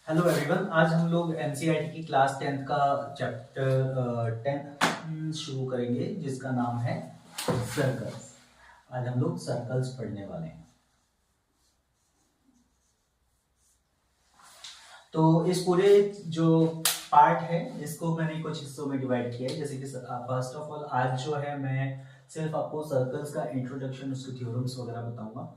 Hello everyone, आज हम लोग एनसीईआरटी की क्लास 10th का चैप्टर 10 शुरू करेंगे जिसका नाम है सर्कल्स। आज हम लोग सर्कल्स पढ़ने वाले हैं। तो इस पूरे जो पार्ट है इसको मैंने कुछ हिस्सों में डिवाइड किया है। जैसे कि फर्स्ट ऑफ ऑल आज जो है मैं सिर्फ आपको सर्कल्स का इंट्रोडक्शन, उसके थ्योरम्स वगैरह बताऊंगा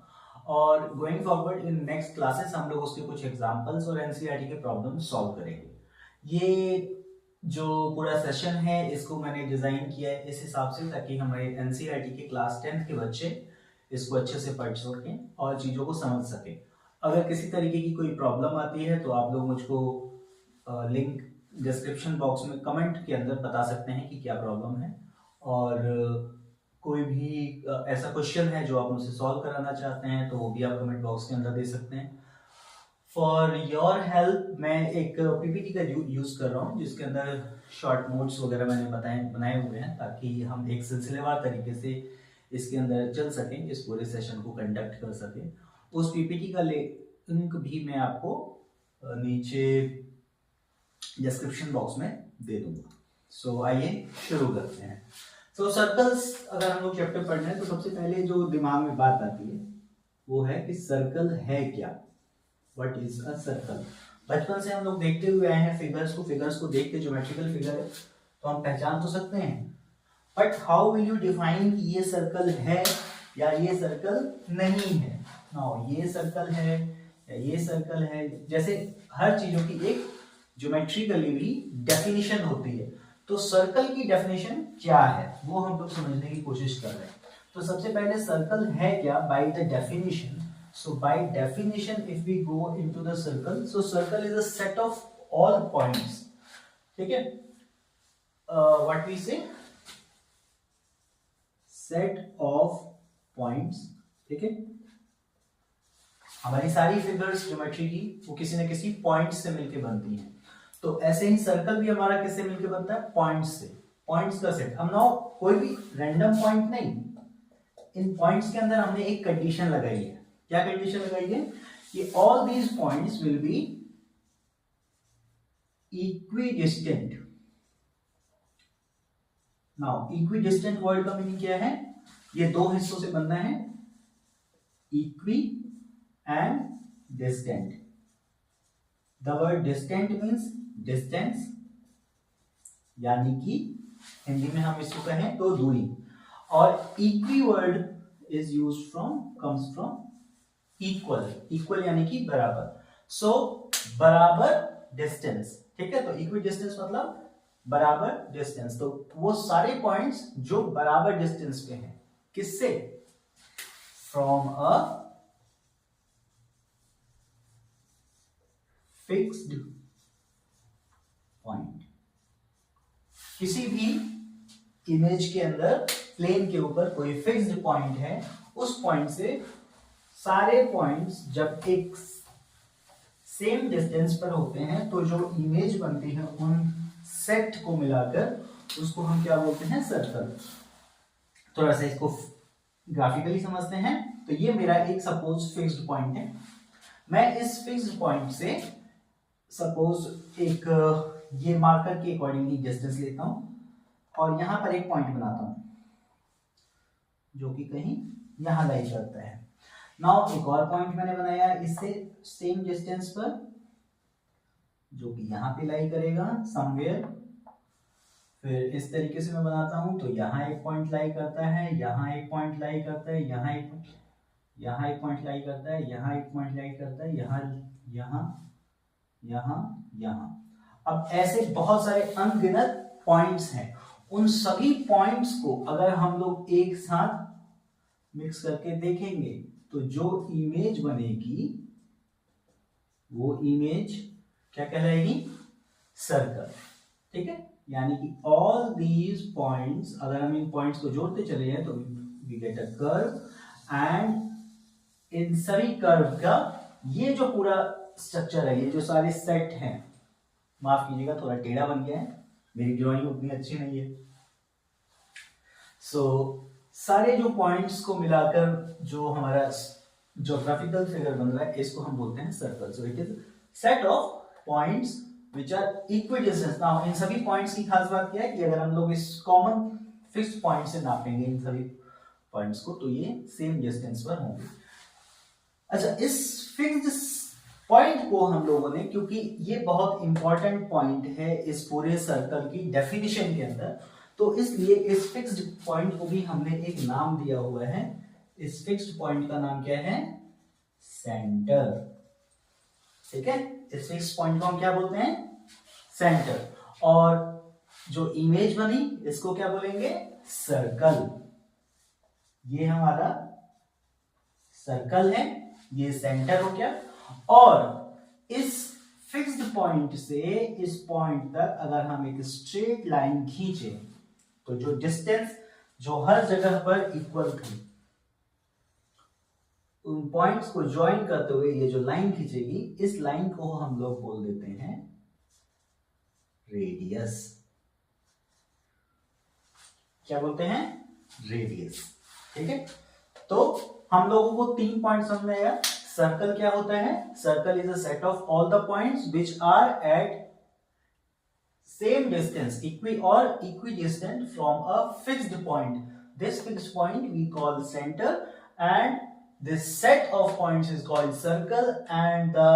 और going forward in next classes हम लोग उसके कुछ एग्जांपल्स और एनसीईआरटी के प्रॉब्लम सॉल्व करेंगे। ये जो पूरा सेशन है इसको मैंने डिजाइन किया है इस हिसाब से ताकि हमारे एनसीईआरटी के क्लास 10th के बच्चे इसको अच्छे से पढ़ सकें और चीजों को समझ सकें। अगर किसी तरीके की कोई प्रॉब्लम आती है तो आप लोग मुझको लिंक डिस्क्रिप्शन बॉक्स में कमेंट के अंदर बता सकते हैं कि क्या प्रॉब्लम है और कोई भी ऐसा क्वेश्चन है जो आप मुझसे सॉल्व कराना चाहते हैं तो वो भी आप कमेंट बॉक्स के अंदर दे सकते हैं। फॉर योर हेल्प मैं एक पीपीटी का यूज कर रहा हूँ जिसके अंदर शॉर्ट नोट्स वगैरह मैंने बनाए हुए हैं ताकि हम एक सिलसिलेवार तरीके से इसके अंदर चल सकें, इस पूरे सेशन को कंडक्ट कर सकें। उस पीपीटी का लिंक भी मैं आपको नीचे डिस्क्रिप्शन बॉक्स में दे दूंगा। सो आइए शुरू करते हैं। सो सर्कल्स अगर हम लोग चैप्टर पढ़ रहे हैं तो सबसे पहले जो दिमाग में बात आती है वो है कि सर्कल है क्या, व्हाट इज अ सर्कल। बचपन से हम लोग देखते हुए आए हैं फिगर्स को देख के ज्योमेट्रिकल फिगर है तो हम पहचान तो सकते हैं, but how will you define कि ये सर्कल है या ये सर्कल नहीं है। नाउ ये सर्कल है या ये सर्कल है, जैसे हर चीजों की एक ज्योमेट्रिकली भी डेफिनेशन होती है। तो सर्कल की डेफिनेशन क्या है वो हम लोग समझने की कोशिश कर रहे हैं। तो सबसे पहले सर्कल है क्या by the definition. So by definition, if we go into the circle, so circle is a set of all points. ठीक है? What we say? Set of points. ठीक है? हमारी सारी फिगर्स ज्योमेट्री की वो किसी न किसी पॉइंट से मिलके बनती हैं। तो ऐसे ही सर्कल भी हमारा किससे मिलके बनता है? पॉइंट्स से। पॉइंट्स का सेट। हम नाउ कोई भी रैंडम पॉइंट नहीं, इन पॉइंट्स के अंदर हमने एक कंडीशन लगाई है। क्या कंडीशन लगाई है कि all these points will be equidistant. Now equidistant word का मीनिंग क्या है? ये दो हिस्सों से बनना है, equi and distant. The word distant means distance, यानी कि हिंदी में हम इसको कहें तो दूरी, और equi word is used from comes from equal. Equal यानी कि बराबर। सो बराबर डिस्टेंस। ठीक है? तो इक्वी डिस्टेंस मतलब बराबर डिस्टेंस। तो वो सारे पॉइंट्स जो बराबर डिस्टेंस पे हैं, किससे? From a fixed point. किसी भी इमेज के अंदर प्लेन के ऊपर कोई फिक्स्ड पॉइंट है, उस पॉइंट से सारे पॉइंट्स जब एक सेम डिस्टेंस पर होते हैं तो जो इमेज बनती है उन सेट को मिलाकर उसको हम क्या बोलते हैं? सर्कल। थोड़ा सा इसको ग्राफिकली समझते हैं। तो ये मेरा एक सपोज फिक्स्ड पॉइंट है। मैं इस फिक्स्ड पॉइंट से सपोज एक ये मार्कर के अकॉर्डिंगली डिस्टेंस लेता हूं और यहां पर एक पॉइंट बनाता हूं जो कि कहीं यहां लाई करता है। नाउ एक और पॉइंट मैंने बनाया इससे सेम डिस्टेंस पर जो कि यहां पे लाई करेगा समवेयर। फिर इस तरीके से मैं बनाता हूं तो यहां एक पॉइंट लाई करता है, यहां एक पॉइंट लाई करता है, यहां एक पॉइंट लाई करता है, यहां एक पॉइंट लाई करता है, यहां यहां यहां यहां। अब ऐसे बहुत सारे अनगिनत पॉइंट्स हैं। उन सभी पॉइंट्स को अगर हम लोग एक साथ मिक्स करके देखेंगे तो जो इमेज बनेगी वो इमेज क्या कहलाएगी? सर्कल। ठीक है? यानी कि ऑल दीज पॉइंट्स, अगर हम इन पॉइंट्स को जोड़ते चले जाएं तो we get a curve, and इन सभी कर्व का ये जो पूरा स्ट्रक्चर है, ये जो सारे सेट हैं, माफ कीजिएगा थोड़ा टेढ़ा बन गया है, मेरी ड्राइंग उतनी अच्छी नहीं है। सो सारे जो पॉइंट्स को मिलाकर जो हमारा ज्योग्राफिकल फिगर बन रहा है इसको हम बोलते हैं circle. So it is set of points which are equidistance. Now इन सभी पॉइंट्स की खास बात क्या है कि अगर हम लोग इस कॉमन फिक्स्ड पॉइंट से नापेंगे इन सभी पॉइंट्स को तो ये सेम डिस्टेंस पर होंगे। अच्छा, इस फिक्स्ड पॉइंट को हम लोगों ने, क्योंकि ये बहुत इंपॉर्टेंट पॉइंट है इस पूरे सर्कल की डेफिनेशन के अंदर, तो इसलिए इस फिक्स्ड पॉइंट को भी हमने एक नाम दिया हुआ है। इस फिक्स्ड पॉइंट का नाम क्या है? सेंटर। ठीक है, इस फिक्स्ड पॉइंट को हम क्या बोलते हैं? सेंटर। और जो इमेज बनी इसको क्या बोलेंगे? सर्कल। ये हमारा सर्कल है, ये सेंटर हो गया। और इस फिक्स्ड पॉइंट से इस पॉइंट तक अगर हम एक स्ट्रेट लाइन खींचे तो जो डिस्टेंस जो हर जगह पर इक्वल थी, उन पॉइंट्स को ज्वाइन करते हुए ये जो लाइन खींचेगी, इस लाइन को हम लोग बोल देते हैं रेडियस। क्या बोलते हैं? रेडियस। ठीक है, तो हम लोगों को 3 पॉइंट समझ में आया। सर्कल क्या होता है? Circle is a set of all the points which are at same distance equidistant from a fixed point. This fixed point we call center, and this set of points is called circle, and the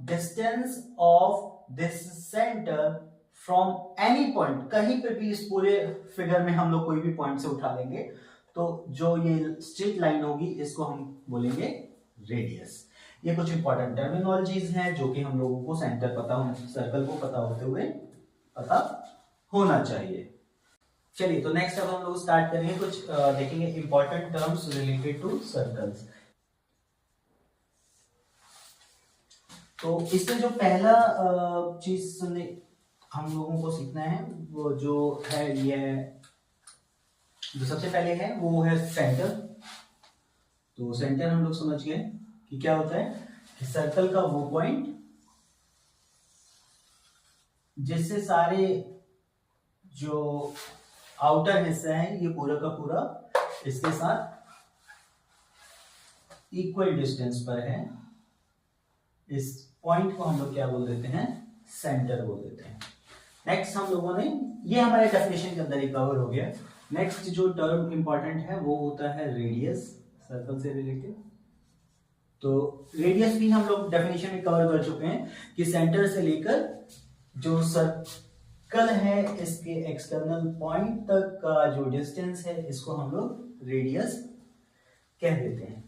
distance of this center from any point, कहीं पे भी इस पूरे figure में हम लोग कोई भी पॉइंट से उठा लेंगे तो जो ये स्ट्रेट लाइन होगी इसको हम बोलेंगे रेडियस। ये कुछ इंपॉर्टेंट टर्मिनोलॉजीज हैं जो कि हम लोगों को सेंटर पता होना, सर्कल को पता होते हुए पता होना चाहिए। चलिए, तो नेक्स्ट अब हम लोग स्टार्ट करेंगे, कुछ देखेंगे important terms related to circles. तो इसमें जो पहला चीज हम लोगों को सीखना है वो जो है, ये जो सबसे पहले है वो है सेंटर। तो सेंटर हम लोग समझ गए कि क्या होता है कि सर्कल का वो पॉइंट जिससे सारे जो आउटर हिस्सा है ये पूरा का पूरा इसके साथ इक्वल डिस्टेंस पर है, इस पॉइंट को हम लोग क्या बोल देते हैं? सेंटर बोल देते हैं। नेक्स्ट हम लोगों ने, ये हमारे डेफिनेशन के अंदर ही कवर हो गया। नेक्स्ट जो टर्म इंपॉर्टेंट है वो होता है रेडियस, सर्कल से रिलेटेड। तो रेडियस भी हम लोग डेफिनेशन में कवर कर चुके हैं कि सेंटर से लेकर जो सर्कल है इसके एक्सटर्नल पॉइंट तक का जो डिस्टेंस है इसको हम लोग रेडियस कह देते हैं।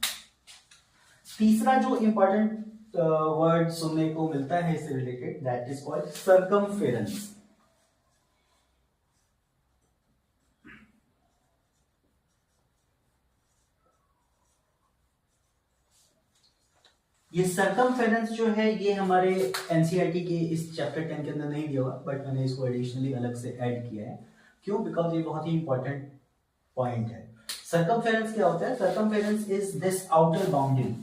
तीसरा जो इंपॉर्टेंट वर्ड सुनने को मिलता है इससे related, that is called circumference. ये सर्कमफेरेंस जो है ये हमारे एनसीईआरटी के इस चैप्टर 10 के अंदर नहीं दिया हुआ, बट मैंने इसको एडिशनली अलग से ऐड किया है। क्यों? बिकॉज ये बहुत ही इंपॉर्टेंट पॉइंट है। सर्कमफेरेंस क्या होता है? Circumference is this outer boundary.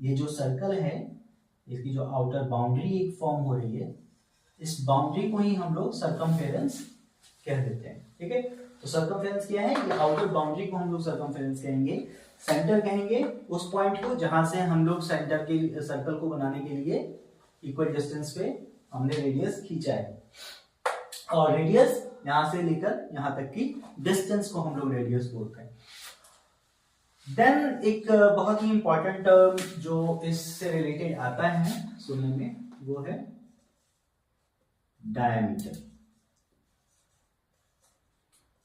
ये जो सर्कल है इसकी जो आउटर बाउंड्री एक फॉर्म हो रही है, इस बाउंड्री को ही हम लोग सर्कमफेरेंस कह देते हैं। ठीक है, तो सर्कमफेरेंस क्या है? ये आउटर बाउंड्री को हम लोग सर्कमफेरेंस कहेंगे। सेंटर कहेंगे उस पॉइंट को जहां से हम लोग सेंटर के सर्कल को बनाने के लिए इक्वल डिस्टेंस पे हमने रेडियस खींचा है, और रेडियस यहां से लेकर यहां तक की डिस्टेंस को हम लोग रेडियस बोलते हैं। देन एक बहुत ही इंपॉर्टेंट टर्म जो इससे रिलेटेड आता है सुनने में वो है डायमीटर।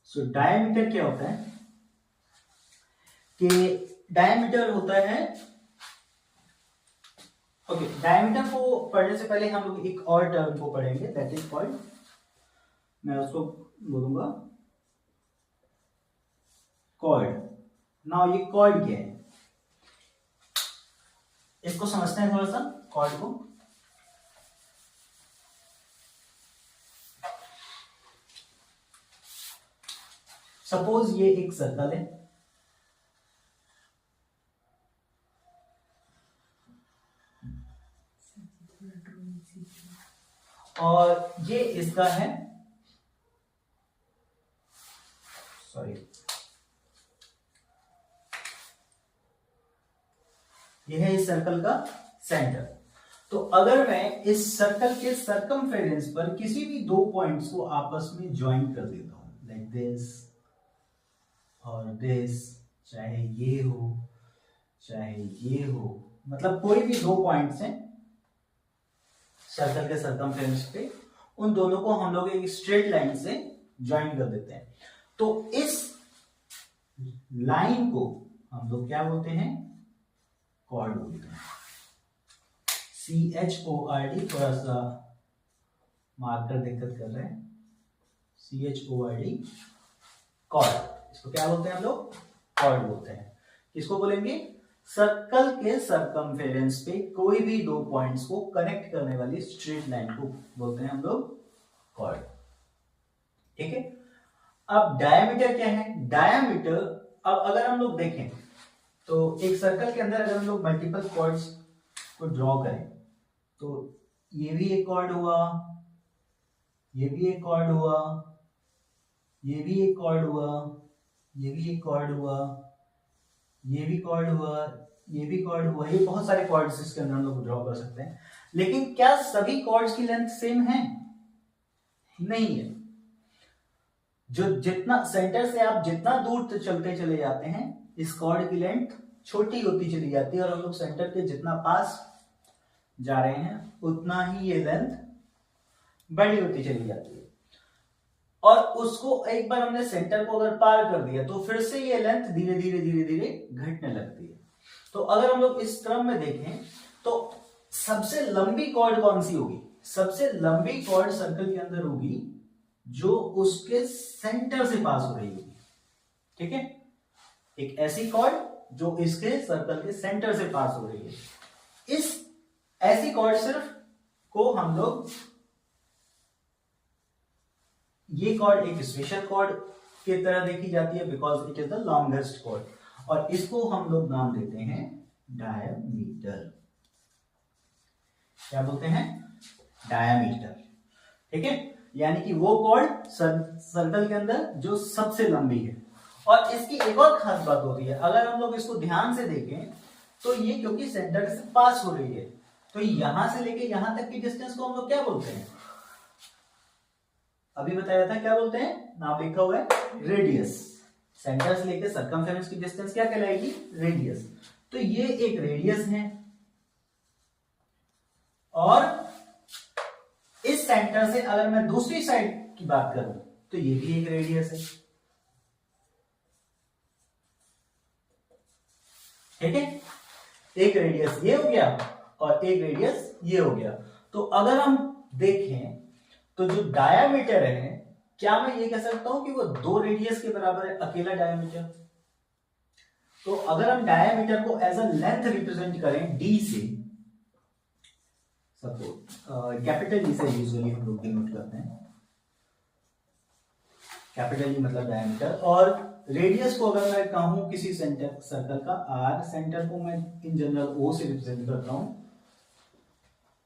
सो डायमीटर क्या होता है कि डायमीटर होता है, ओके, डायमीटर को पढ़ने से पहले हम लोग एक और टर्म को पढ़ेंगे, दैट इज कॉल्ड, मैं उसको बोलूंगा कॉर्ड। नाउ ये कॉर्ड क्या है इसको समझते हैं थोड़ा सा। कॉर्ड को सपोज ये एक सर्कल है, और ये इसका है, सॉरी, ये है इस सर्कल का सेंटर। तो अगर मैं इस सर्कल के सर्कमफेरेंस पर किसी भी दो पॉइंट्स को आपस में ज्वाइन कर देता हूं, लाइक दिस और दिस, चाहे ये हो चाहे ये हो, मतलब कोई भी दो पॉइंट्स हैं सर्कल के सर्कमफेरेंस पे, उन दोनों को हम लोग एक स्ट्रेट लाइन से ज्वाइन कर देते हैं। तो इस लाइन को हम लोग क्या बोलते हैं, कॉर्ड बोलते हैं। CHORD, थोड़ा सा मार्कर दिक्कत कर रहे हैं, CHORD, कॉर्ड। इसको क्या बोलते हैं हम लोग, कॉर्ड बोलते हैं। किसको बोलेंगे, सर्कल के सर्कमफेरेंस पे कोई भी दो पॉइंट्स को कनेक्ट करने वाली स्ट्रेट लाइन को बोलते हैं हम लोग कॉर्ड। ठीक है। अब डायमीटर क्या है, डायमीटर, अब अगर हम लोग देखें तो एक सर्कल के अंदर अगर हम लोग मल्टीपल कॉर्ड्स को ड्रॉ करें तो ये भी एक कॉर्ड हुआ, ये भी एक कॉर्ड हुआ, ये भी एक कॉर्ड हुआ, ये भी एक कॉर्ड हुआ, ये भी कॉर्ड हुआ, ये भी कॉर्ड हुआ, ये बहुत सारे कॉर्ड्स इसके अंदर हम लोग ड्रॉ कर सकते हैं। लेकिन क्या सभी कॉर्ड्स की लेंथ सेम है, नहीं है। जो जितना सेंटर से आप जितना दूर चलते चले जाते हैं इस कॉर्ड की लेंथ छोटी होती चली जाती है, और हम लोग सेंटर के जितना पास जा रहे हैं उतना ही ये लेंथ बड़ी होती चली जाती है। और उसको एक बार हमने सेंटर को अगर पार कर दिया तो फिर से ये लेंथ धीरे धीरे धीरे धीरे घटने लगती है। तो अगर हम लोग इस क्रम में देखें तो सबसे लंबी कॉर्ड कौन सी होगी, सबसे लंबी कॉर्ड सर्कल के अंदर होगी जो उसके सेंटर से पास हो रही होगी। ठीक है, एक ऐसी कॉर्ड जो इसके सर्कल के सेंटर से पास हो रही है। इस ऐसी कॉर्ड सिर्फ को हम लोग, ये कॉर्ड एक स्पेशल कॉर्ड की तरह देखी जाती है because it is the longest chord, और इसको हम लोग नाम देते हैं डायमीटर। क्या बोलते हैं, डायमीटर। ठीक है, यानी कि वो कॉर्ड सर्कल के अंदर जो सबसे लंबी है। और इसकी एक और खास बात होती है, अगर हम लोग इसको ध्यान से देखें तो ये क्योंकि सेंटर से पास हो रही है तो यहां से लेके यहां तक की डिस्टेंस को हम लोग क्या बोलते हैं, अभी बताया था क्या बोलते हैं, नाम लिखा हुआ है रेडियस। सेंटर से लेकर सर्कमफेरेंस की डिस्टेंस क्या कहलाएगी, रेडियस। तो ये एक रेडियस है, और इस सेंटर से अगर मैं दूसरी साइड की बात करूं तो ये भी एक रेडियस है। ठीक है, एक रेडियस ये हो गया और एक रेडियस ये हो गया। तो अगर हम देखें तो जो डायामीटर है, क्या मैं ये कह सकता हूं कि वो दो रेडियस के बराबर है, अकेला डायामीटर। तो अगर हम डायामीटर को एज अ लेंथ रिप्रेजेंट करें डी से, सपोज कैपिटल डी से यूजुअली हम लोग डिनोट करते हैं, कैपिटल डी मतलब डायमीटर, और रेडियस को अगर मैं कहूं किसी सेंटर सर्कल का आर, सेंटर को मैं इन जनरल ओ से रिप्रेजेंट करता हूं,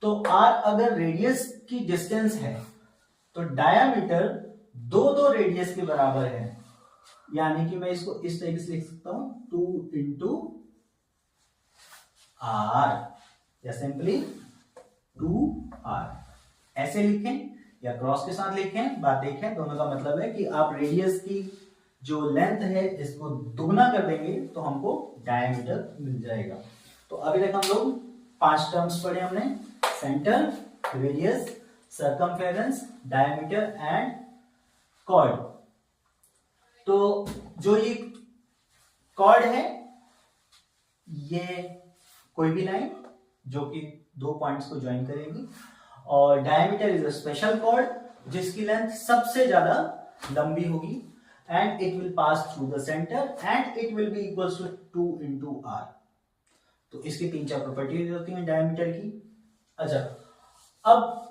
तो आर अगर रेडियस की डिस्टेंस है तो डायामीटर दो दो रेडियस के बराबर है। यानी कि मैं इसको इस तरीके से लिख सकता हूं 2 इंटू आर, या सिंपली 2r, ऐसे लिखें या क्रॉस के साथ लिखें, बात एक है। दोनों का मतलब है कि आप रेडियस की जो लेंथ है इसको दुगना कर देंगे तो हमको डायमीटर मिल जाएगा। तो अभी तक हम लोग 5 टर्म्स पढ़े हमने, centre, radius, circumference, diameter and chord. तो जो ये कॉर्ड है ये कोई भी लाइन जो कि दो पॉइंट्स को ज्वाइन करेगी, और diameter is a special chord जिसकी लेंथ सबसे ज्यादा लंबी होगी, and it will pass through the centre and it will be equals to 2 into R. तो इसकी 3-4 प्रॉपर्टीज होती हैं डायमीटर की। अच्छा, अब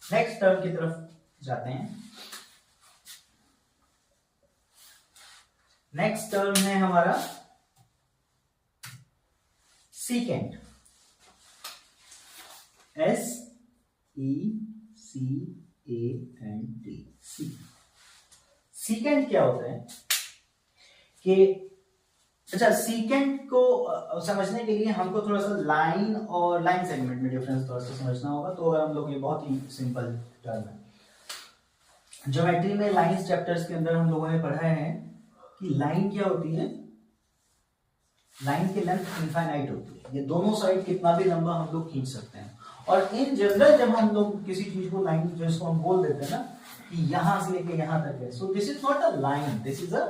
नेक्स्ट टर्म की तरफ जाते हैं। नेक्स्ट टर्म है हमारा सीकेंट, SECANT। सीकेंट क्या होता है कि अच्छा, सीकेंट को समझने के लिए हमको थोड़ा सा लाइन और लाइन सेगमेंट में डिफरेंस थोड़ा सा समझना होगा। तो अगर हम लोग, ये बहुत ही सिंपल टर्म है। ज्योमेट्री में लाइंस चैप्टर्स के अंदर हम लोगों ने पढ़ा है कि लाइन क्या होती है, लाइन की लेंथ इनफाइनाइट होती है, ये दोनों साइड कितना भी लंबा हम लोग खींच सकते हैं। और इन जनरल जब हम लोग किसी चीज को लाइन, जिसको हम बोल देते हैं ना कि यहां से लेके यहां तक है, so this is not a line, this is a,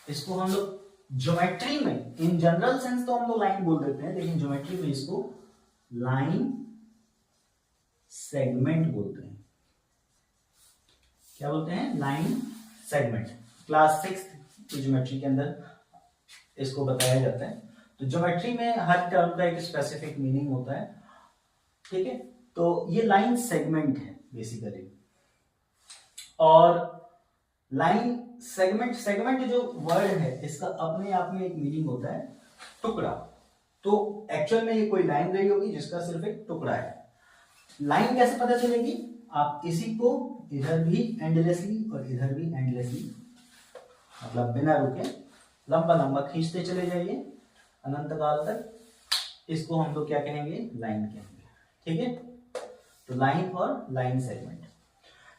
इसको हम लोग ज्योमेट्री में इन जनरल सेंस तो हम लोग लाइन बोल देते हैं, लेकिन ज्योमेट्री में इसको लाइन सेगमेंट बोलते हैं। क्या बोलते हैं? Line segment. क्लास 6 की ज्योमेट्री के अंदर इसको बताया जाता है। तो ज्योमेट्री में हर टर्म का एक स्पेसिफिक मीनिंग होता है, ठीक है। तो ये लाइन सेगमेंट है बेसिकली। और लाइन सेगमेंट, सेगमेंट जो वर्ड है इसका अपने आप में एक मीनिंग होता है टुकड़ा। तो एक्चुअल में ये कोई लाइन रही होगी जिसका सिर्फ एक टुकड़ा है। लाइन कैसे पता चलेगी? आप इसी को इधर भी एंडलेसली और इधर भी एंडलेसली, मतलब बिना रुके लंबा लंबा खींचते चले जाइए अनंत काल तक। इसको हम लोग क्या कहेंगे? लाइन कहेंगे, ठीक है। तो लाइन और लाइन सेगमेंट।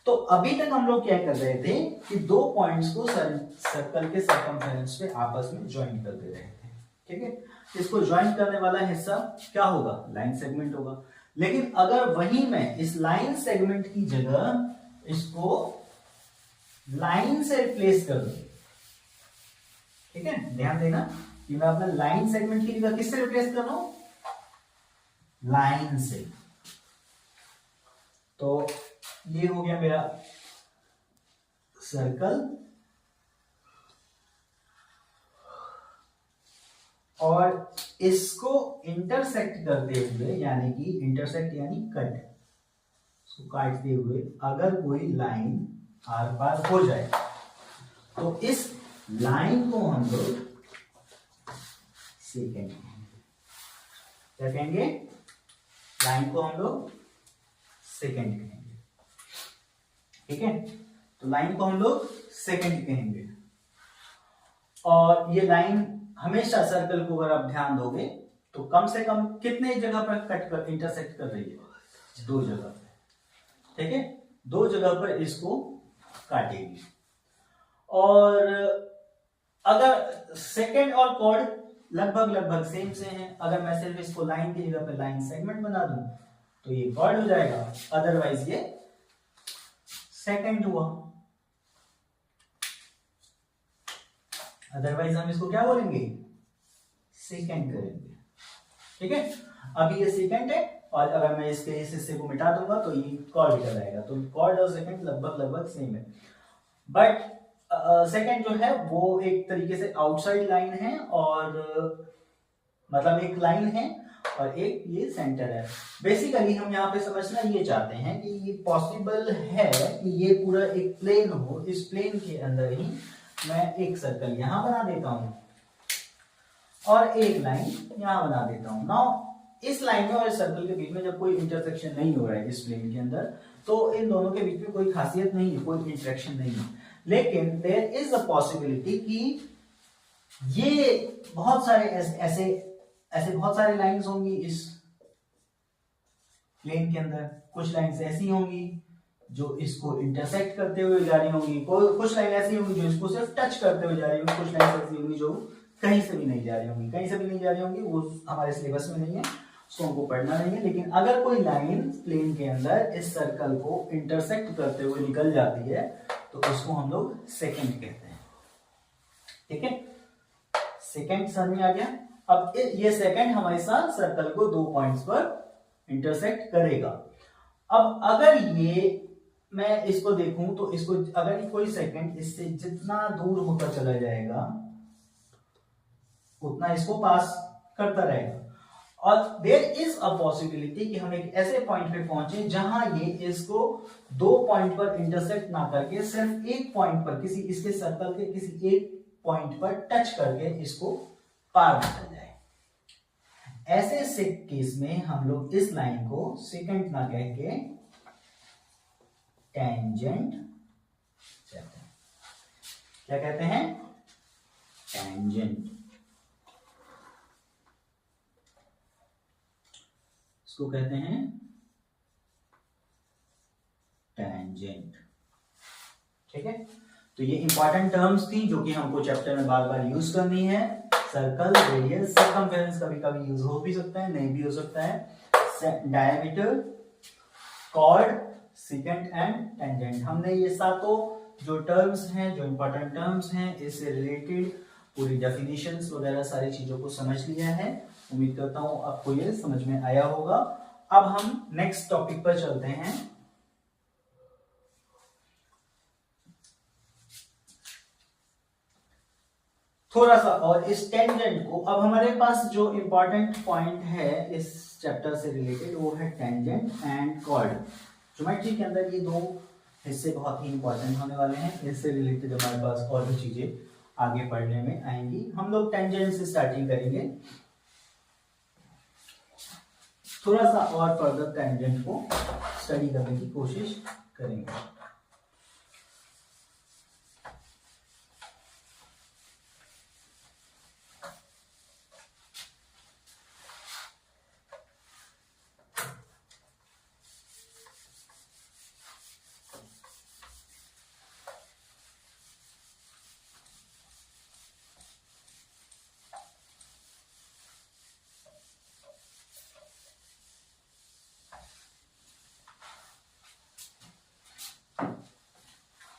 तो अभी तक हम लोग क्या कर रहे थे कि दो पॉइंट्स को सर्कल के सर्कमफेरेंस पे आपस में ज्वाइन कर दे रहे थे, ठीक है। इसको ज्वाइन करने वाला हिस्सा क्या होगा? लाइन सेगमेंट होगा। लेकिन अगर वही मैं इस लाइन सेगमेंट की जगह इसको लाइन से रिप्लेस कर दूं, ठीक है, ध्यान देना कि मैं अपना लाइन सेगमेंट की जगह किससे रिप्लेस कर रहा हूं? लाइन से। तो ये हो गया मेरा सर्कल, और इसको इंटरसेक्ट करते हुए, यानी कि इंटरसेक्ट यानी कट, इसको काटते हुए अगर कोई लाइन आर पार हो जाए तो इस लाइन को हम लोग सेकेंड कहेंगे। क्या कहेंगे? लाइन को हम लोग सेकेंड कहेंगे, ठीक है। तो लाइन को हम लोग सेकेंड कहेंगे। और ये लाइन हमेशा सर्कल को अगर आप ध्यान दोगे तो कम से कम कितने जगह पर कट कर, इंटरसेक्ट कर रही है? 2 जगह पर, ठीक है। 2 जगह पर इसको काटेगी। और अगर सेकेंड और कॉर्ड लगभग लगभग सेम से हैं, अगर मैं सिर्फ इसको लाइन की जगह पे लाइन सेगमेंट बना दूं तो ये कॉर्ड हो जाएगा, अदरवाइज ये सेकेंड हुआ। अदरवाइज हम इसको क्या बोलेंगे? सेकेंड करेंगे, ठीक है। अभी ये सेकेंड है, और अगर मैं इसके इस हिस्से को मिटा दूंगा तो ये कॉर्ड निकल आएगा। तो कॉर्ड और सेकेंड लगभग लगभग सेम है। बट सेकेंड जो है वो एक तरीके से आउटसाइड लाइन है, और मतलब एक लाइन है और एक ये सेंटर है। बेसिकली हम यहाँ पे समझना ये चाहते हैं कि ये पॉसिबल है कि ये पूरा एक प्लेन हो, इस प्लेन के अंदर ही मैं एक सर्कल यहां बना देता हूं और एक लाइन यहां बना देता हूं। नाउ इस लाइन में और इस सर्कल के बीच में जब कोई इंटरसेक्शन नहीं हो रहा है इस प्लेन के अंदर, तो इन दोनों के बीच में कोई खासियत नहीं है, कोई इंटरेक्शन नहीं है। लेकिन देयर इज अ पॉसिबिलिटी कि ये बहुत सारे ऐसे बहुत सारे लाइंस होंगी इस प्लेन के अंदर। कुछ लाइंस ऐसी होंगी जो इसको इंटरसेक्ट करते हुए जा रही होंगी, कुछ लाइन ऐसी होंगी जो इसको सिर्फ टच करते हुए जा रही होंगी, कुछ लाइन ऐसी होंगी जो कहीं से भी नहीं जा रही होंगी। कहीं से भी नहीं जा रही होंगी वो हमारे सिलेबस में नहीं है, सो हमको पढ़ना नहीं है। लेकिन अगर कोई लाइन प्लेन के अंदर इस सर्कल को इंटरसेक्ट करते हुए निकल जाती है तो उसको हम लोग सेकेंड कहते हैं, ठीक है। सेकेंड समझ में आ गया। अब ये सेकेंड हमारे साथ सर्कल को 2 पॉइंट्स पर इंटरसेक्ट करेगा। अब अगर ये मैं इसको देखूं तो इसको अगर कोई सेकंड इससे जितना दूर होता चला जाएगा उतना इसको पास करता रहेगा। और देयर इज अ पॉसिबिलिटी कि हम एक ऐसे पॉइंट पे पहुंचे जहां ये इसको 2 पॉइंट पर इंटरसेक्ट ना करके सिर्फ एक पॉइंट पर, किसी इसके सर्कल के किसी एक पॉइंट पर टच करके इसको पार निकल जाए। ऐसे केस में हम लोग इस लाइन को सेकंड ना कह के टेंजेंट कहते हैं। क्या कहते हैं? टेंजेंट। इसको कहते हैं टेंजेंट। ठीक है, तो ये इंपॉर्टेंट टर्म्स थी जो कि हमको चैप्टर में बार बार यूज करनी है। सर्कल, रेडियस, सर्कमफेरेंस कभी कभी यूज हो भी सकता है, नहीं भी हो सकता है। Diameter, chord, secant and tangent. हमने ये सातों जो टर्म्स हैं, जो इंपॉर्टेंट टर्म्स हैं, इससे रिलेटेड पूरी डेफिनेशंस वगैरह सारी चीजों को समझ लिया है। उम्मीद करता हूं आपको ये समझ में आया होगा। अब हम नेक्स्ट टॉपिक पर चलते हैं। थोड़ा सा और इस टेंजेंट को, अब हमारे पास जो इंपॉर्टेंट पॉइंट है इस चैप्टर से रिलेटेड वो है टेंजेंट एंड कॉर्ड। ज्योमेट्री के अंदर ये दो हिस्से बहुत ही इंपॉर्टेंट होने वाले हैं। इससे रिलेटेड हमारे पास और भी चीजें आगे पढ़ने में आएंगी। हम लोग टेंजेंट से स्टार्टिंग करेंगे, थोड़ा सा और फर्दर टेंजेंट को स्टडी करने की कोशिश करेंगे।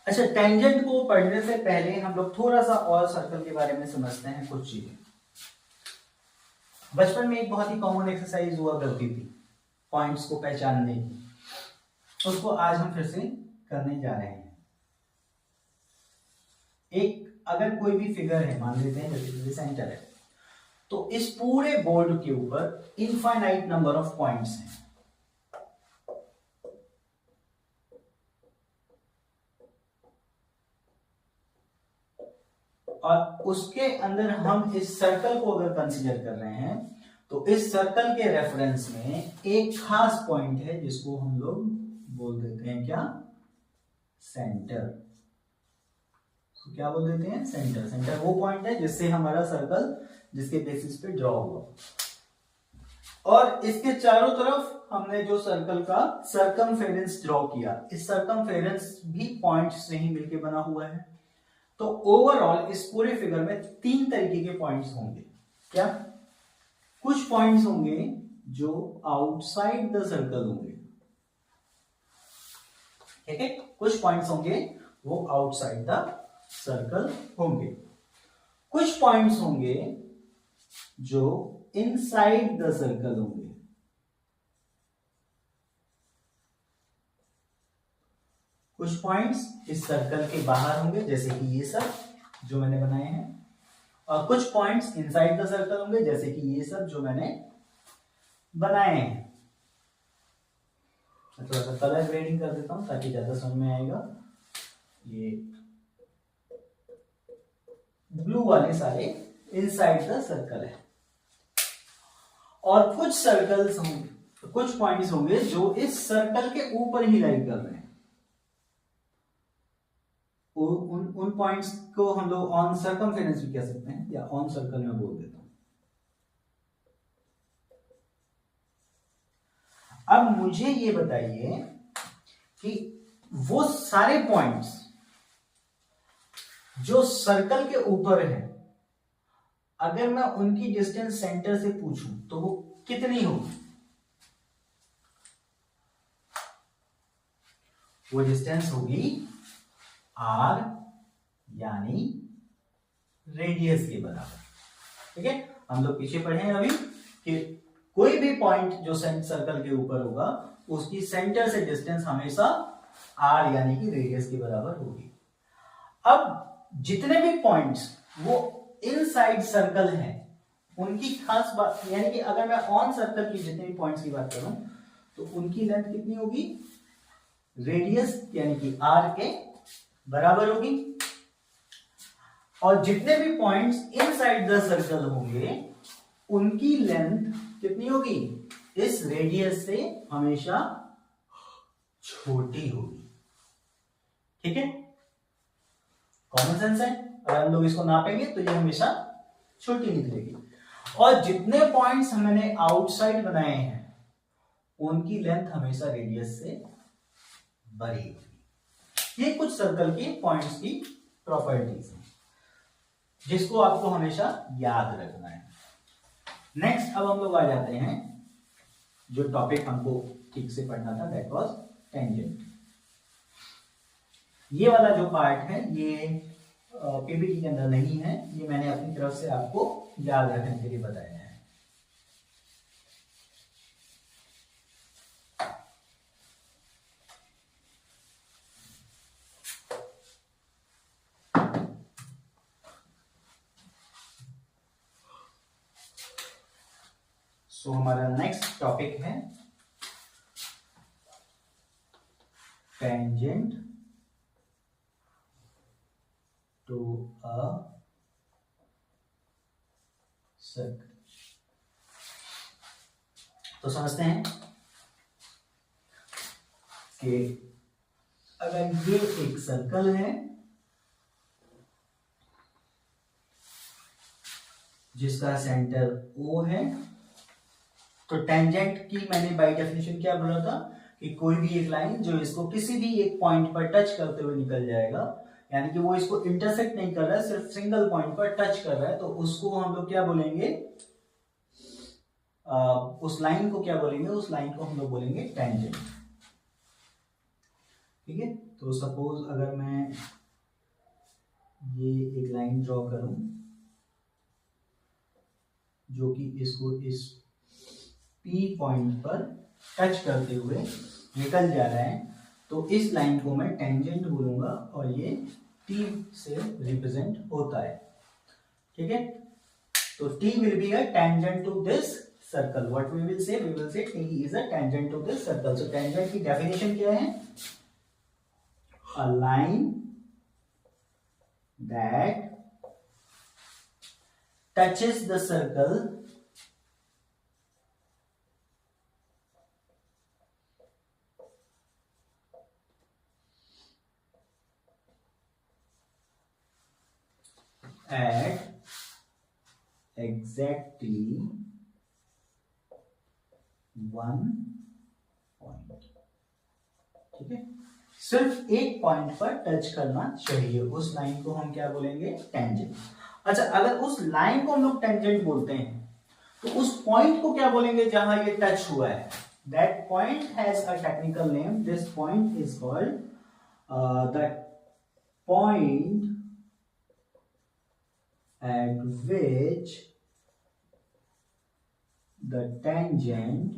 अच्छा, टेंजेंट को पढ़ने से पहले हम लोग थोड़ा सा और सर्कल के बारे में समझते हैं कुछ चीजें। बचपन में एक बहुत ही कॉमन एक्सरसाइज हुआ करती थी पॉइंट्स को पहचानने की, उसको आज हम फिर से करने जा रहे हैं। एक अगर कोई भी फिगर है, मान लेते हैं जैसे सेंटर है, तो इस पूरे बोर्ड के ऊपर इनफाइनाइट नंबर ऑफ पॉइंट्स हैं। और उसके अंदर हम इस सर्कल को अगर कंसीडर कर रहे हैं तो इस सर्कल के रेफरेंस में एक खास पॉइंट है जिसको हम लोग बोल देते हैं क्या, सेंटर। तो क्या बोल देते हैं, सेंटर। सेंटर वो पॉइंट है जिससे हमारा सर्कल जिसके बेसिस पे ड्रॉ हुआ, और इसके चारों तरफ हमने जो सर्कल का सर्कमफेरेंस ड्रॉ किया, इस सर्कमफेरेंस भी पॉइंट से ही मिलके बना हुआ है। तो ओवरऑल इस पूरे फिगर में तीन तरीके के पॉइंट्स होंगे। क्या, कुछ पॉइंट्स होंगे जो आउटसाइड द सर्कल होंगे, ठीक है, कुछ पॉइंट्स होंगे वो आउटसाइड द सर्कल होंगे। कुछ पॉइंट्स होंगे जो इनसाइड द सर्कल होंगे। कुछ पॉइंट्स इस सर्कल के बाहर होंगे जैसे कि ये सब जो मैंने बनाए हैं, और कुछ पॉइंट्स इनसाइड द सर्कल होंगे जैसे कि ये सब जो मैंने बनाए हैं। मैं थोड़ा सा कलर ग्रेडिंग कर देता हूं ताकि ज्यादा समझ में आएगा। ये ब्लू वाले सारे इनसाइड द सर्कल है, और कुछ सर्कल्स होंगे, कुछ पॉइंट्स होंगे जो इस सर्कल के ऊपर ही लाई कर रहे हैं। उन पॉइंट्स को हम लोग ऑन सर्कमफेरेंस भी कह सकते हैं, या ऑन सर्कल में बोल देता हूं। अब मुझे ये बताइए कि वो सारे पॉइंट्स जो सर्कल के ऊपर है, अगर मैं उनकी डिस्टेंस सेंटर से पूछूं तो वो कितनी होगी? वो डिस्टेंस होगी r यानी रेडियस के बराबर। ठीक है, हम लोग पीछे पढ़े हैं अभी कि कोई भी पॉइंट जो सर्कल के ऊपर होगा उसकी सेंटर से डिस्टेंस हमेशा r यानी कि रेडियस के बराबर होगी। अब जितने भी पॉइंट्स वो इनसाइड सर्कल हैं उनकी खास बात, यानी कि अगर मैं ऑन सर्कल की जितने भी पॉइंट्स की बात करूं तो उनकी लेंथ कितनी होगी, रेडियस यानी कि r के बराबर होगी। और जितने भी पॉइंट्स इनसाइड द सर्कल होंगे उनकी लेंथ कितनी होगी, इस रेडियस से हमेशा छोटी होगी। ठीक है, कॉमन सेंस है। अगर हम लोग इसको नापेंगे तो ये हमेशा छोटी निकलेगी। और जितने पॉइंट्स हमने आउटसाइड बनाए हैं उनकी लेंथ हमेशा रेडियस से बड़ी होगी। ये कुछ सर्कल के पॉइंट्स की प्रॉपर्टीज हैं जिसको आपको हमेशा याद रखना है। नेक्स्ट अब हम लोग आ जाते हैं जो टॉपिक हमको ठीक से पढ़ना था, दैट वाज टेंजेंट। ये वाला जो पार्ट है ये पीपीटी के अंदर नहीं है, ये मैंने अपनी तरफ से आपको याद रखने के लिए बताया है। सो हमारा नेक्स्ट टॉपिक है टेंजेंट टू अ सर्कल। तो समझते हैं कि अगर ये एक सर्कल है जिसका सेंटर O है, तो टेंजेंट की मैंने बाय डेफिनेशन क्या बोला था कि कोई भी एक लाइन जो इसको किसी भी एक पॉइंट पर टच करते हुए निकल जाएगा, यानी कि वो इसको इंटरसेक्ट नहीं कर रहा है, सिर्फ सिंगल पॉइंट पर टच कर रहा है, तो उसको हम लोग क्या बोलेंगे, उस लाइन को क्या बोलेंगे, उस लाइन को हम लोग बोलेंगे टेंजेंट। ठीक है, तो सपोज अगर मैं ये एक लाइन ड्रॉ करूं जो कि इसको इस P पॉइंट पर टच करते हुए निकल जा रहा है, तो इस लाइन को मैं टेंजेंट बोलूंगा और ये T से रिप्रेजेंट होता है। ठीक है, तो T will be a tangent to this circle. What we will say? We will say T is a tangent to this circle. So tangent की definition क्या है? A line that touches the circle at exactly one point। ठीक है, सिर्फ एक point पर touch करना चाहिए, उस लाइन को हम क्या बोलेंगे, टेंजेंट। अच्छा, अगर उस लाइन को हम लोग टेंजेंट बोलते हैं तो उस पॉइंट को क्या बोलेंगे जहां ये टच हुआ है? That point has a technical name. This point is called the point at which the tangent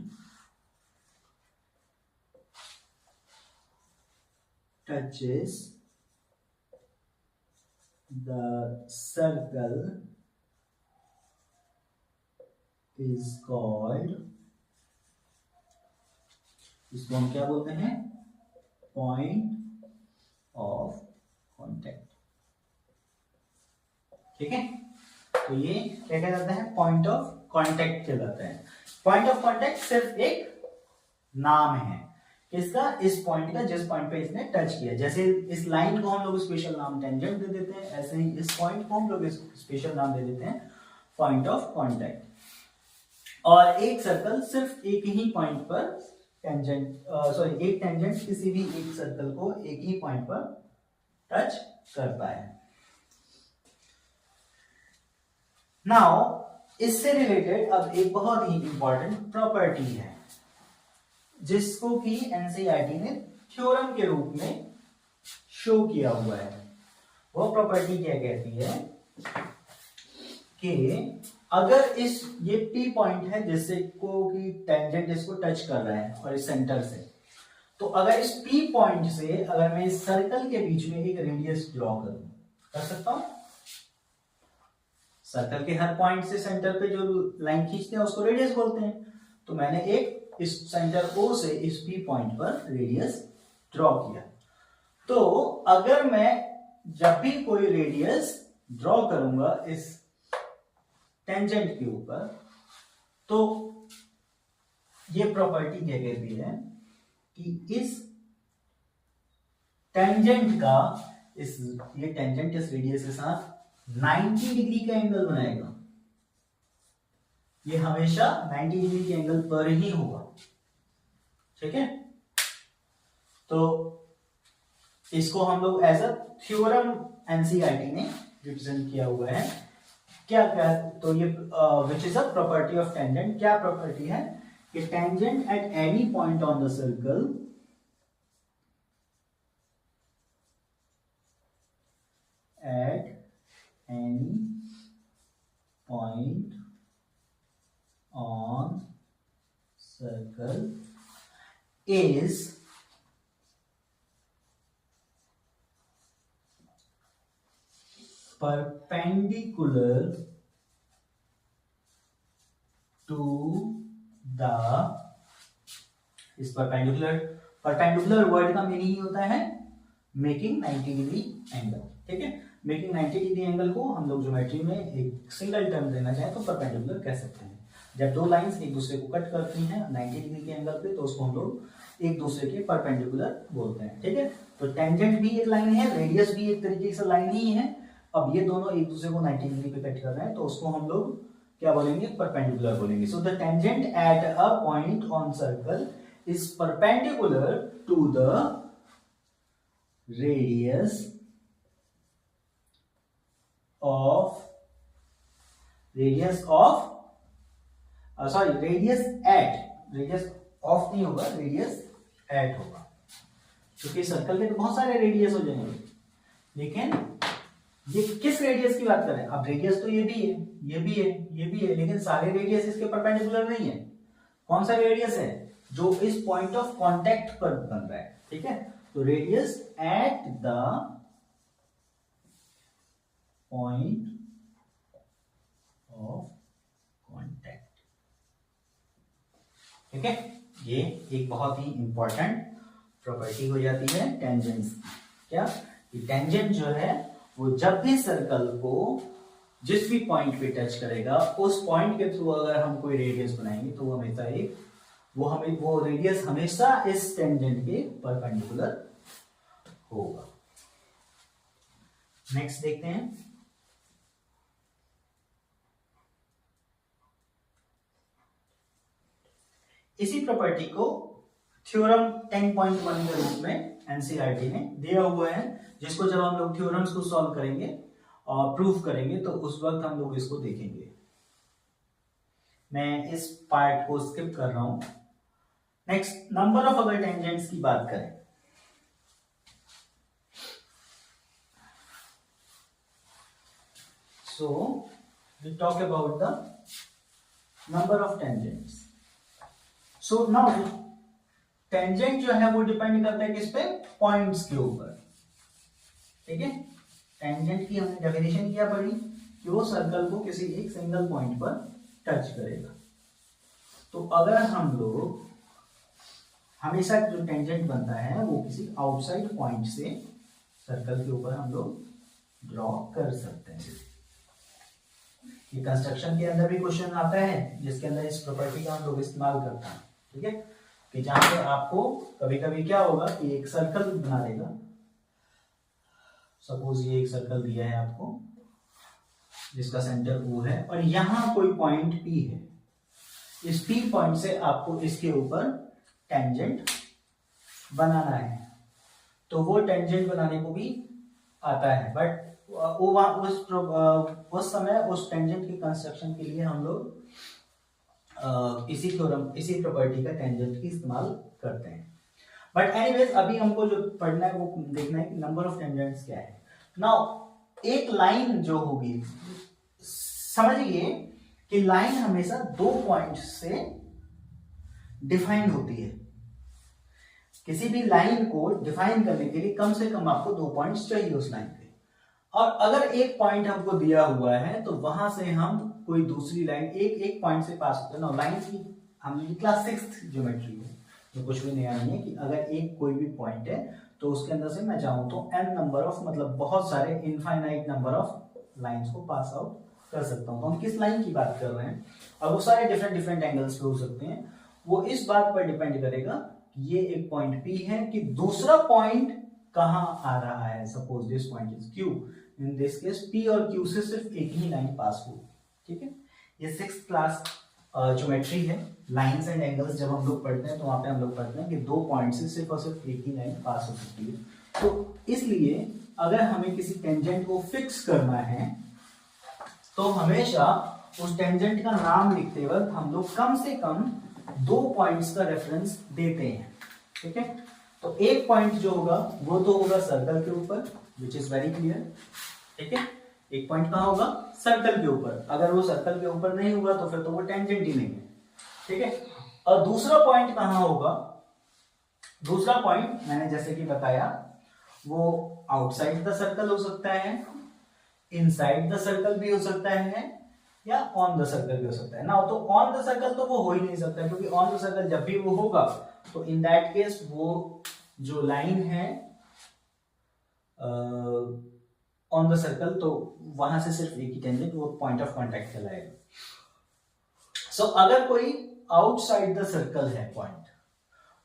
touches the circle is called, इसको हम क्या बोलते हैं, पॉइंट ऑफ कॉन्टेक्ट। ठीक है, तो ये क्या कहलाता है, पॉइंट ऑफ कांटेक्ट कहलाता है। पॉइंट ऑफ कांटेक्ट सिर्फ एक नाम है किसका, इस पॉइंट का जिस पॉइंट पे इसने टच किया। जैसे इस लाइन को हम लोग स्पेशल नाम टेंजेंट दे देते हैं, ऐसे ही इस पॉइंट को हम लोग स्पेशल नाम दे देते हैं पॉइंट ऑफ कांटेक्ट। और एक सर्कल सिर्फ एक ही पॉइंट पर टेंजेंट, एक टेंजेंट किसी भी एक सर्कल को एक ही पॉइंट पर टच करता है। नाउ इससे रिलेटेड अब एक बहुत ही इंपॉर्टेंट प्रॉपर्टी है जिसको कि एनसीईआरटी ने थ्योरम के रूप में शो किया हुआ है। वो प्रॉपर्टी क्या कहती है कि अगर ये P पॉइंट है जिससे को कि टेंजेंट इसको टच कर रहा है और इस सेंटर से, तो अगर इस P पॉइंट से अगर मैं इस सर्कल के बीच में एक रेडियस ड्रॉ करूं, कर सकता हूं। सर्कल के हर पॉइंट से सेंटर पे जो लाइन खींचते हैं उसको रेडियस बोलते हैं। तो मैंने एक इस सेंटर O से इस P पॉइंट पर रेडियस ड्रॉ किया। तो अगर मैं जब भी कोई रेडियस ड्रॉ करूंगा इस टेंजेंट के ऊपर, तो ये प्रॉपर्टी क्या कहती है कि इस टेंजेंट का ये टेंजेंट इस रेडियस के साथ 90 डिग्री का एंगल बनाएगा। ये हमेशा 90 डिग्री के एंगल पर ही होगा। ठीक है, तो इसको हम लोग एज अ थ्योरम एनसीईआरटी ने रिप्रेजेंट किया हुआ है। क्या क्या, तो ये which is a property of tangent, क्या प्रॉपर्टी है कि tangent at any point on the circle at any point on circle is perpendicular to the, इस परपेंडिकुलर वर्ड का मीनिंग होता है मेकिंग 90 डिग्री एंगल। ठीक है, मेकिंग 90 डिग्री एंगल को हम लोग ज्योमेट्री में एक सिंगल टर्म देना चाहें तो परपेंडिकुलर कह सकते हैं। जब दो लाइंस एक दूसरे को कट करती हैं 90 डिग्री के एंगल पे तो उसको हम लोग एक दूसरे के परपेंडिकुलर बोलते हैं। ठीक है, तो टेंजेंट भी एक लाइन है, रेडियस भी एक तरीके से लाइन ही है। अब ये दोनों एक दूसरे को 90 डिग्री पे कट कर रहे हैं तो उसको हम लोग क्या बोलेंगे, परपेंडिकुलर बोलेंगे। So the tangent at a point on circle is perpendicular to the radius of radius of नहीं होगा, रेडियस एट होगा, क्योंकि सर्कल के तो बहुत सारे रेडियस हो जाएंगे, लेकिन ये किस रेडियस की बात कर रहे हैं। अब रेडियस तो ये भी है, ये भी है, ये भी है, लेकिन सारे रेडियस इसके परपेंडिकुलर नहीं है। कौन सा रेडियस है, जो इस पॉइंट ऑफ कांटेक्ट पर बन रहा है। ठीक है, तो radius at the point of contact. ठीक है, ये एक बहुत ही इंपॉर्टेंट प्रॉपर्टी हो जाती है टेंजेंट्स की। क्या, टेंजेंट जो है वो जब भी सर्कल को जिस भी पॉइंट पे टच करेगा उस पॉइंट के थ्रू अगर हम कोई रेडियस बनाएंगे तो वो हमेशा एक वो रेडियस हमेशा इस टेंजेंट के परपेंडिकुलर होगा। नेक्स्ट देखते हैं, इसी प्रॉपर्टी को थ्योरम 10.1 के रूप में एनसीईआरटी ने दिया हुआ है, जिसको जब हम लोग थ्योरम्स को सॉल्व करेंगे और प्रूफ करेंगे तो उस वक्त हम लोग इसको देखेंगे। मैं इस पार्ट को स्किप कर रहा हूं। नेक्स्ट, नंबर ऑफ अगर टेंजेंट्स की बात करें, so we talk about the number of tangents. So now tangent जो है वो डिपेंड करता है किस पे, पॉइंट्स के ऊपर। ठीक है, टेंजेंट की हमने डेफिनेशन क्या पढ़ी कि वो सर्कल को किसी एक सिंगल पॉइंट पर टच करेगा। तो अगर हम लोग हमेशा जो टेंजेंट बनता है वो किसी आउटसाइड पॉइंट से सर्कल के ऊपर हम लोग ड्रॉ कर सकते हैं। ये कंस्ट्रक्शन के अंदर भी क्वेश्चन आता है जिसके अंदर इस प्रॉपर्टी का हम लोग इस्तेमाल करते हैं। ठीक है, कि जहां पे आपको कभी कभी क्या होगा कि एक सर्कल बना देगा, सपोज ये एक सर्कल दिया है आपको जिसका सेंटर O है और यहां कोई पॉइंट P है। इस P पॉइंट से आपको इसके ऊपर टेंजेंट बनाना है, तो वो टेंजेंट बनाने को भी आता है, बट उस समय उस टेंजेंट के कंस्ट्रक्शन के लिए हम लोग इसी प्रॉपर्टी का टेंजेंट की इस्तेमाल करते हैं। बट एनीवेज अभी हमको जो पढ़ना है वो देखना है कि नंबर ऑफ टेंजेंट्स क्या है। नाउ एक लाइन जो होगी, समझिए कि लाइन हमेशा दो पॉइंट से डिफाइन होती है। किसी भी लाइन को डिफाइन करने के लिए कम से कम आपको दो पॉइंट्स चाहिए उस लाइन पे, और अगर एक पॉइंट हमको दिया हुआ है तो वहां से हम कोई दूसरी लाइन एक पॉइंट से पास होते हैं ना। लाइन की हमने क्लास 6th ज्योमेट्री है तो कुछ भी नया नहीं है कि अगर एक कोई भी पॉइंट है तो उसके अंदर से मैं चाहूं तो n नंबर ऑफ, मतलब बहुत सारे इनफाइनाइट नंबर ऑफ लाइंस को पास आउट कर सकता हूं। तो हम किस लाइन की बात कर रहे हैं, और वो सारे डिफरेंट एंगल्स पे हो सकते हैं। वो इस बात पर डिपेंड करेगा कि ये एक पॉइंट P है कि दूसरा पॉइंट कहां आ रहा है। Suppose this point is Q, in this case P और Q से सिर्फ एक ही लाइन पास होगी। ठीक है, ये 6th क्लास ज्योमेट्री है, लाइंस एंड एंगल्स जब हम लोग पढ़ते हैं तो वहां पे हम लोग पढ़ते हैं कि दो पॉइंट से सिर्फ और सिर्फ एक ही लाइन पास हो सकती है। तो इसलिए अगर हमें किसी टेंजेंट को फिक्स करना है तो हमेशा उस टेंजेंट का नाम लिखते वक्त हम लोग कम से कम दो पॉइंट्स का रेफरेंस देते हैं। ठीक है, तो एक पॉइंट जो होगा वो तो होगा सर्कल के ऊपर, विच इज वेरी क्लियर। ठीक है, एक पॉइंट कहां होगा? सर्कल के ऊपर। अगर वो सर्कल के ऊपर नहीं होगा तो फिर तो वो टेंजेंट ही नहीं है। ठीक है, और दूसरा पॉइंट कहां होगा? दूसरा पॉइंट मैंने जैसे कि बताया वो आउटसाइड द सर्कल हो सकता है, इनसाइड द सर्कल भी हो सकता है, या ऑन द सर्कल भी हो सकता है ना। तो ऑन द सर्कल तो वो हो ही नहीं सकता, क्योंकि ऑन द सर्कल जब भी वो होगा तो इन दैट केस वो जो लाइन है ऑन द सर्कल, तो वहां से सिर्फ एक ही टेंजेंट, वो पॉइंट ऑफ कांटेक्ट कहलाएगा। सो अगर कोई आउटसाइड द सर्कल है पॉइंट,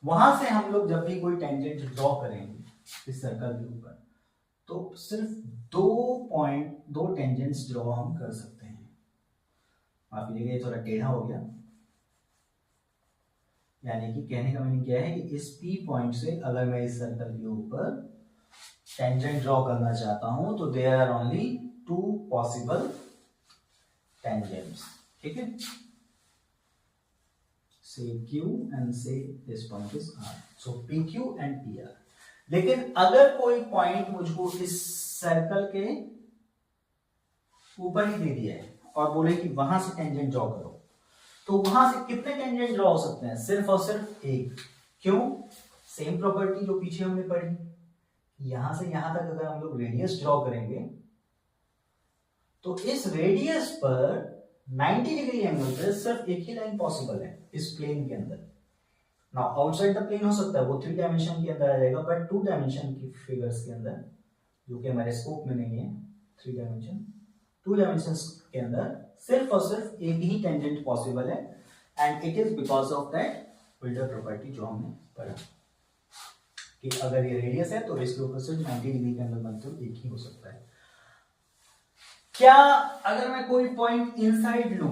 वहां से हम लोग जब भी कोई टेंजेंट ड्रॉ करेंगे इस सर्कल के ऊपर, तो सिर्फ दो टेंजेंट्स ड्रॉ हम कर सकते हैं। माफ कीजिएगा, ये थोड़ा टेढ़ा हो गया। यानी कि कहने का मीनिंग क्या है कि इस P पॉइंट से अगर मैं इस सर्कल के ऊपर टेंजेंट ड्रॉ करना चाहता हूं तो there are only two possible tangents. ठीक है, say Q and say this point is R, so PQ and PR। लेकिन अगर कोई पॉइंट मुझको इस सर्कल के ऊपर ही दे दिया है और बोले कि वहां से टेंजेंट ड्रॉ करो, तो वहां से कितने टेंजेंट ड्रॉ हो सकते हैं? सिर्फ और सिर्फ एक। क्यों? सेम प्रॉपर्टी जो पीछे हमने पढ़ी, यहां से यहां तक अगर हम लोग रेडियस ड्रॉ करेंगे तो इस रेडियस पर 90 डिग्री एंगल पे सिर्फ एक ही लाइन पॉसिबल है इस प्लेन के अंदर। ना आउटसाइड द प्लेन हो सकता है, वो 3 डायमेंशन के अंदर आ जाएगा, बट 2 डायमेंशन की फिगर्स के अंदर, जो कि हमारे स्कोप में नहीं है 3 डायमेंशन, 2 डायमेंशंस के अंदर सिर्फ और सिर्फ एक ही टेंजेंट पॉसिबल है, and it is because of that filter property जो हमने पढ़ा कि अगर ये रेडियस है तो इसके ऊपर सिर्फ 90 डिग्री के अंदर मतलब एक ही हो सकता है। क्या अगर मैं कोई पॉइंट इनसाइड लूं,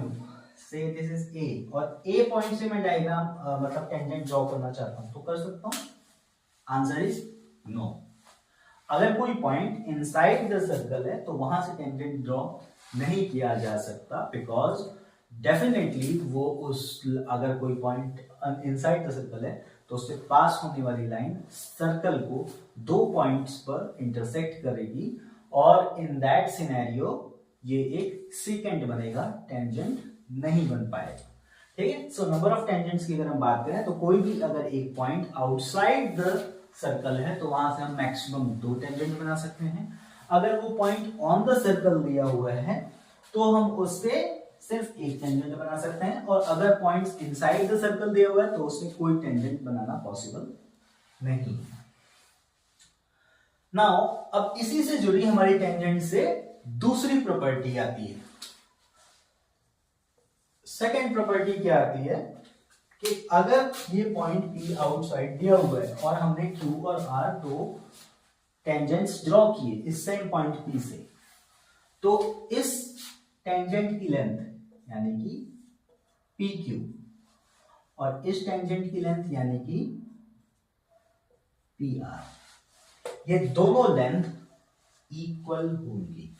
से दिस इज ए, और ए पॉइंट से मैं डायग्राम मतलब टेंजेंट ड्रॉ करना चाहता हूं तो कर सकता हूं? Answer is no. अगर कोई पॉइंट इनसाइड द सर्कल है तो वहां से टेंजेंट ड्रॉ नहीं किया जा सकता, बिकॉज डेफिनेटली वो उस, अगर कोई पॉइंट इनसाइड द सर्कल है तो उससे पास होने वाली लाइन सर्कल को दो पॉइंट्स पर इंटरसेक्ट करेगी, और इन दैट सिनेरियो ये एक सेकेंड बनेगा, टेंजेंट नहीं बन पाएगा। ठीक है, सो नंबर ऑफ टेंजेंट्स की अगर हम बात करें तो कोई भी अगर एक पॉइंट आउटसाइड द सर्कल है तो वहां से हम मैक्सिमम 2 टेंजेंट बना सकते हैं। अगर वो पॉइंट ऑन द सर्कल दिया हुआ है तो हम उससे सिर्फ एक टेंजेंट बना सकते हैं, और अगर पॉइंट्स इनसाइड द सर्कल दिया हुआ है तो उससे कोई टेंजेंट बनाना पॉसिबल नहीं है। नाउ अब इसी से जुड़ी हमारी टेंजेंट से दूसरी प्रॉपर्टी आती है। सेकेंड प्रॉपर्टी क्या आती है कि अगर ये पॉइंट P आउटसाइड दिया हुआ है और हमने Q और R दो टेंजेंट्स ड्रॉ किए इस सेम पॉइंट P से, तो इस टेंजेंट की लेंथ यानी कि PQ और इस टेंजेंट की लेंथ यानी कि PR, ये दोनों लेंथ इक्वल होंगी।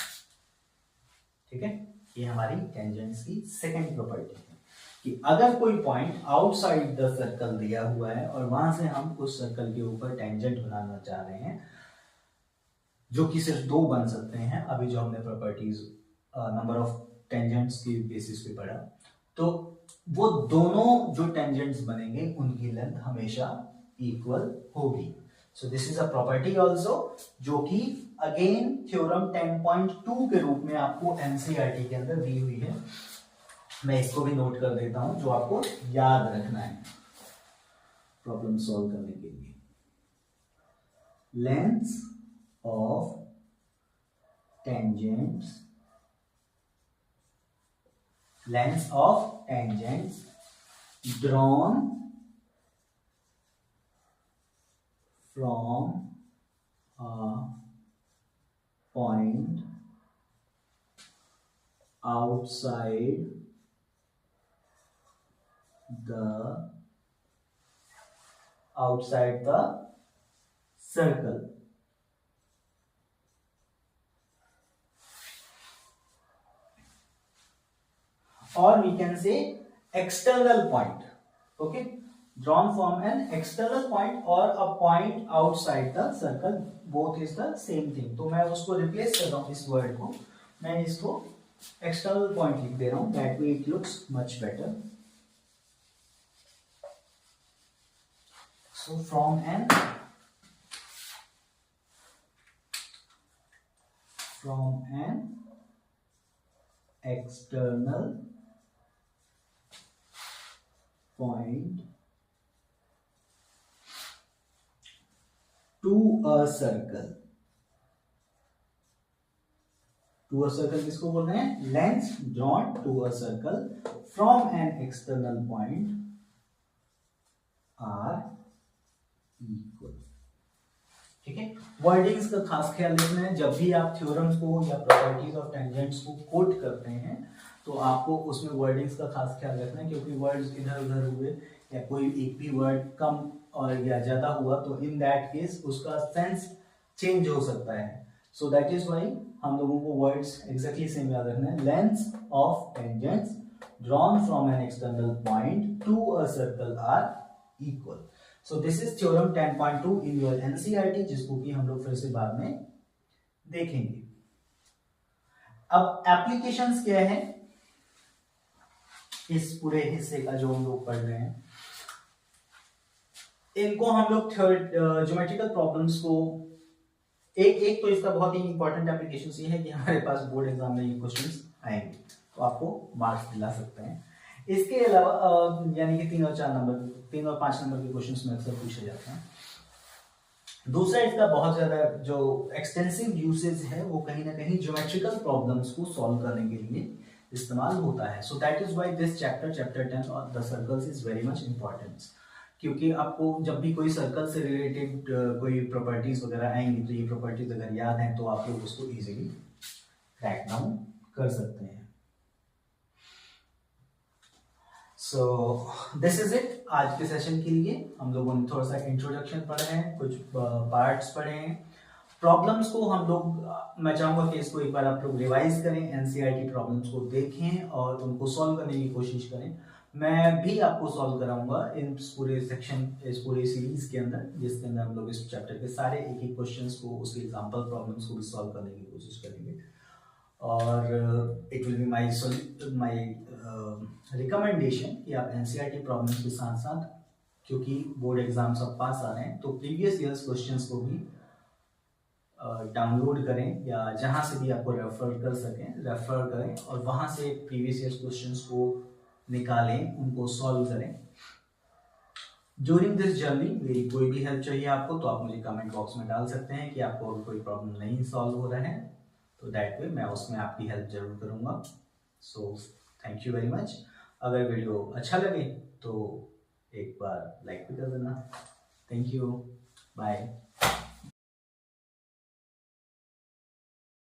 ठीक है, ये हमारी टेंजेंट्स की सेकंड प्रॉपर्टी है कि अगर कोई पॉइंट आउटसाइड द सर्कल दिया हुआ है और वहां से हम उस सर्कल के ऊपर टेंजेंट बनाना चाह रहे हैं, जो कि सिर्फ 2 बन सकते हैं, अभी जो हमने प्रॉपर्टीज नंबर ऑफ टेंजेंट्स के बेसिस पे पढ़ा, तो वो दोनों जो टेंजेंट्स बनेंगे उनकी लेंथ हमेशा इक्वल होगी। So this is a property also, जो कि अगेन थ्योरम 10.2 के रूप में आपको एनसीईआरटी के अंदर दी हुई है। मैं इसको भी नोट कर देता हूं जो आपको याद रखना है प्रॉब्लम सॉल्व करने के लिए। Length of tangents, lengths of tangents drawn from a point outside the outside the circle. Or we can say external point. Okay, drawn from an external point or a point outside the circle, both is the same thing. तो मैं उसको replace कर रहा हूँ इस word को, मैं इसको एक्सटर्नल पॉइंट लिख दे रहा हूँ, that way it looks much better. So from an external point to a circle. To a circle किसको बोल रहे हैं? Length drawn to a circle from an external point are equal. ठीक है, वर्डिंग्स का खास ख्याल रखना है. जब भी आप थ्योरम्स को या प्रॉपर्टीज ऑफ टेंजेंट्स को कोट करते हैं तो आपको उसमें वर्डिंग्स का खास ख्याल रखना है, क्योंकि वर्ड्स इधर उधर हुए या कोई एक भी वर्ड कम और या ज्यादा हुआ तो इन दैट केस उसका सेंस चेंज हो सकता है. सो दैट इज व्हाई हम लोगों को वर्ड्स एग्जैक्टली सेम याद रखना है. Lengths of tangents drawn from an external point to a circle are equal. So this is theorem 10.2 in your NCERT, जिसको कि हम लोग फिर से बाद में देखेंगे. अब एप्लीकेशंस क्या है इस पूरे हिस्से का जो हम लोग पढ़ रहे हैं, इनको हम लोग ज्योमेट्रिकल प्रॉब्लम्स को एक तो इसका बहुत ही इंपॉर्टेंट एप्लीकेशन ये है कि हमारे पास बोर्ड एग्जाम में ये क्वेश्चंस आएंगे तो आपको मार्क्स दिला सकते हैं. इसके अलावा यानी कि 3 और 4 नंबर, 3 और 5 नंबर के क्वेश्चंस में अक्सर पूछे जाते हैं. दूसरा इसका बहुत ज्यादा जो एक्सटेंसिव यूसेज है वो कहीं ना कहीं ज्योमेट्रिकल प्रॉब्लम्स को सॉल्व करने के लिए इस्तेमाल होता है. So that is why this chapter 10 और the circles is very much important, क्योंकि आपको जब भी कोई सर्कल से रिलेटेड कोई प्रॉपर्टीज वगैरह आएंगी तो ये प्रॉपर्टीज अगर याद हैं तो आप लोग उसको इजीली क्रैक डाउन कर सकते हैं. So this is it. आज के सेशन के लिए हम लोगों ने थोड़ा सा इंट्रोडक्शन पढ़े हैं, कुछ पार्ट्स पढ़े हैं. प्रॉब्लम्स को हम लोग, मैं चाहूंगा कि इसको एक बार आप लोग रिवाइज करें, एनसीईआरटी प्रॉब्लम्स को देखें और उनको सॉल्व करने की कोशिश करें. मैं भी आपको सॉल्व कराऊंगा इन पूरे सेक्शन, इस पूरे सीरीज के अंदर, जिसके अंदर हम लोग इस चैप्टर के सारे एक एक क्वेश्चंस को, उसके एग्जांपल प्रॉब्लम्स को भी सॉल्व करने की कोशिश करेंगे. और it will be my recommendation कि आप एनसीईआरटी प्रॉब्लम्स के साथ साथ, क्योंकि बोर्ड एग्जाम्स अब पास आ रहे हैं, तो प्रीवियस ईयर्स क्वेश्चंस को भी डाउनलोड करें या जहां से भी आपको रेफर करें और वहां से प्रीवियस ईयर्स क्वेश्चंस को निकालें, उनको सॉल्व करें. ड्यूरिंग दिस जर्नी मेरी कोई भी हेल्प चाहिए आपको तो आप मुझे कमेंट बॉक्स में डाल सकते हैं कि आपको अगर कोई प्रॉब्लम नहीं सॉल्व हो रहा है तो दैट वे मैं उसमें आपकी हेल्प जरूर करूंगा. So thank you very much. अगर वीडियो अच्छा लगे तो एक बार लाइक भी कर देना. Thank you. बाय.